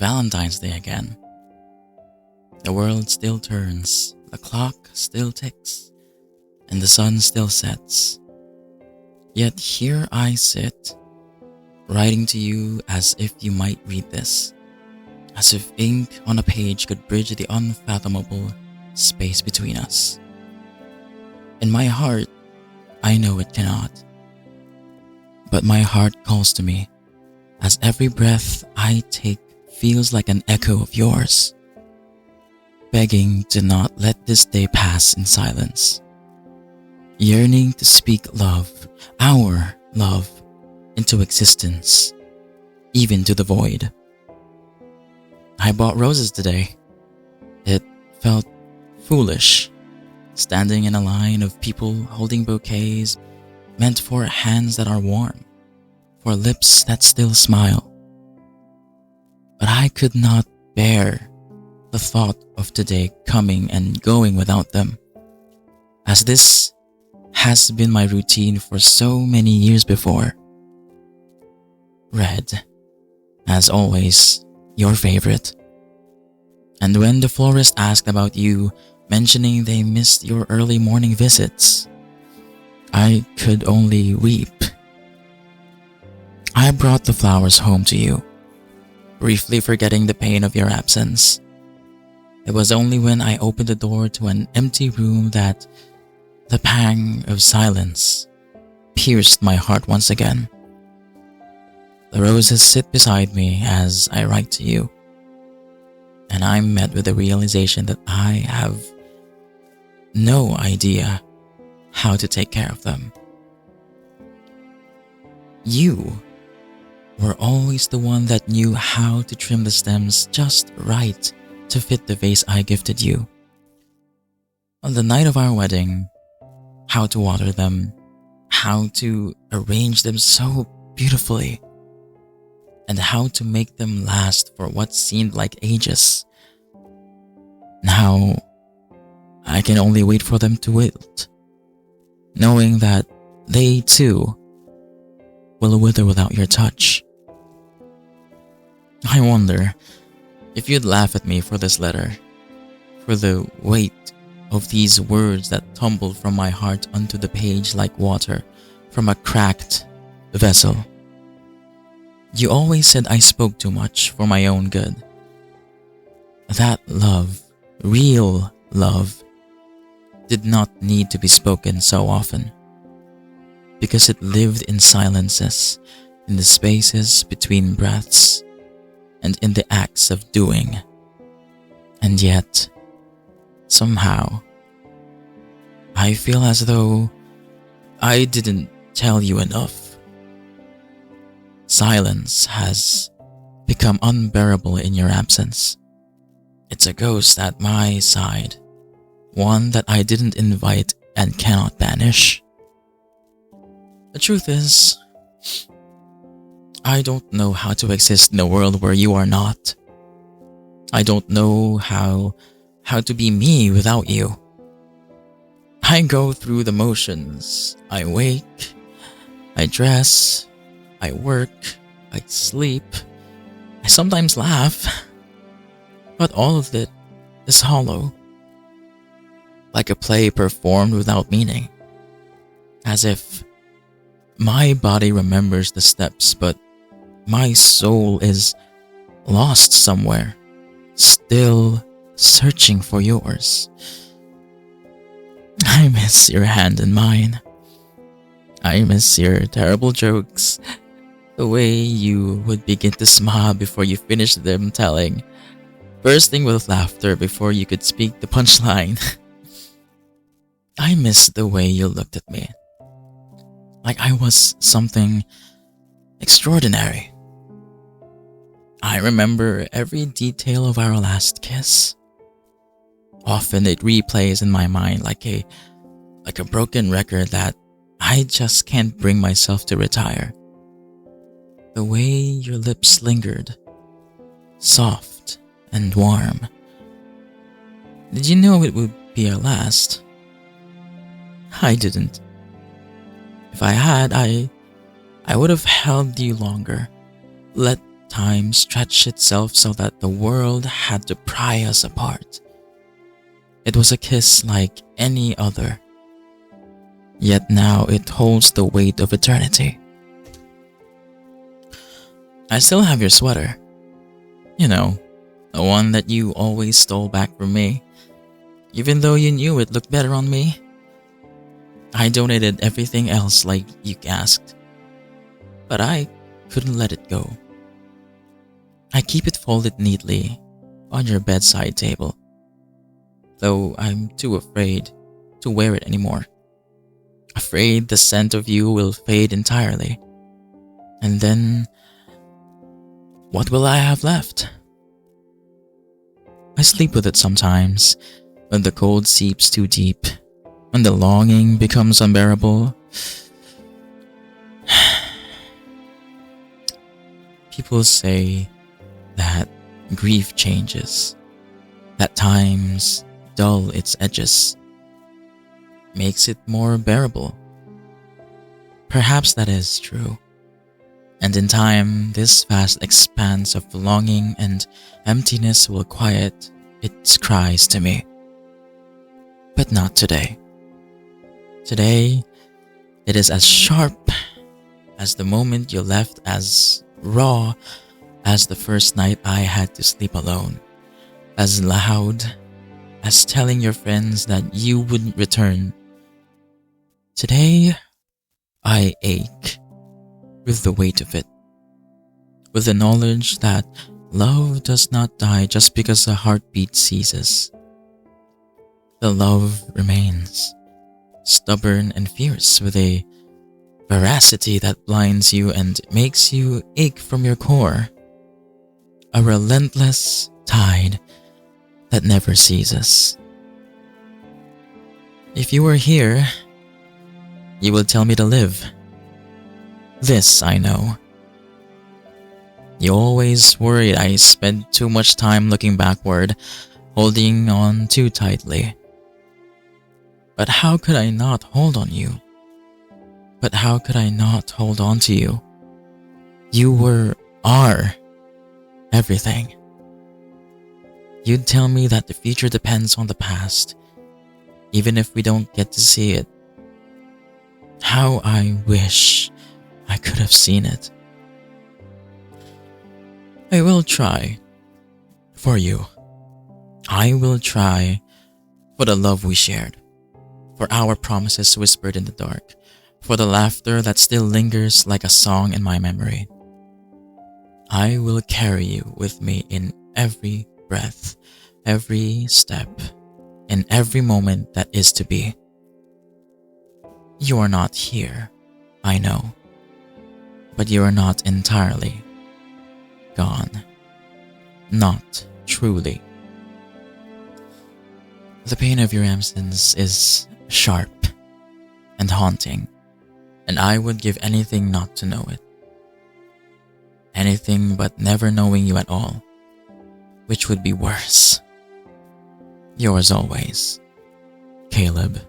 Valentine's Day again. The world still turns, the clock still ticks, and the sun still sets. Yet here I sit, writing to you as if you might read this, as if ink on a page could bridge the unfathomable space between us. In my heart, I know it cannot. But my heart calls to me, as every breath I take feels like an echo of yours, begging to not let this day pass in silence, yearning to speak love, our love, into existence, even to the void. I bought roses today. It felt foolish, standing in a line of people holding bouquets meant for hands that are warm, for lips that still smile. But I could not bear the thought of today coming and going without them, as this has been my routine for so many years before. Red, as always, your favorite. And when the florist asked about you, mentioning they missed your early morning visits, I could only weep. I brought the flowers home to you, briefly forgetting the pain of your absence. It was only when I opened the door to an empty room that the pang of silence pierced my heart once again. The roses sit beside me as I write to you, and I'm met with the realization that I have no idea how to take care of them. You were always the one that knew how to trim the stems just right to fit the vase I gifted you. On the night of our wedding, how to water them, how to arrange them so beautifully, and how to make them last for what seemed like ages. Now, I can only wait for them to wilt, knowing that they too will wither without your touch. I wonder if you'd laugh at me for this letter, for the weight of these words that tumbled from my heart onto the page like water from a cracked vessel. You always said I spoke too much for my own good. That love, real love, did not need to be spoken so often, because it lived in silences, in the spaces between breaths, and in the acts of doing. And yet, somehow, I feel as though I didn't tell you enough. Silence has become unbearable in your absence. It's a ghost at my side, one that I didn't invite and cannot banish. The truth is, I don't know how to exist in a world where you are not. I don't know how to be me without you. I go through the motions. I wake, I dress, I work, I sleep, I sometimes laugh, but all of it is hollow, like a play performed without meaning, as if my body remembers the steps, but my soul is lost somewhere, still searching for yours. I miss your hand in mine. I miss your terrible jokes, the way you would begin to smile before you finished them telling, bursting with laughter before you could speak the punchline. I miss the way you looked at me, like I was something extraordinary. I remember every detail of our last kiss. Often it replays in my mind like a broken record that I just can't bring myself to retire. The way your lips lingered, soft and warm. Did you know it would be our last? I didn't. If I had, I would have held you longer, let time stretched itself so that the world had to pry us apart. It was a kiss like any other, yet now it holds the weight of eternity. I still have your sweater. You know, the one that you always stole back from me, even though you knew it looked better on me. I donated everything else like you asked, but I couldn't let it go. I keep it folded neatly on your bedside table, though I'm too afraid to wear it anymore. Afraid the scent of you will fade entirely. And then, what will I have left? I sleep with it sometimes, when the cold seeps too deep, when the longing becomes unbearable. People say that grief changes, that times dull its edges, makes it more bearable. Perhaps that is true. And in time, this vast expanse of longing and emptiness will quiet its cries to me. But not today. Today, it is as sharp as the moment you left, as raw as the first night I had to sleep alone, as loud as telling your friends that you wouldn't return. Today, I ache with the weight of it, with the knowledge that love does not die just because a heartbeat ceases. The love remains, stubborn and fierce, with a veracity that blinds you and makes you ache from your core. A relentless tide that never ceases. If you were here, you will tell me to live. This I know. You always worried I spent too much time looking backward, holding on too tightly. But how could I not hold on you? But how could I not hold on to you? You are everything. You'd tell me that the future depends on the past, even if we don't get to see it. How I wish I could have seen it. I will try for you. I will try for the love we shared, for our promises whispered in the dark, for the laughter that still lingers like a song in my memory. I will carry you with me in every breath, every step, in every moment that is to be. You are not here, I know, but you are not entirely gone. Not truly. The pain of your absence is sharp and haunting, and I would give anything not to know it. Anything but never knowing you at all, which would be worse. Yours always, Caleb.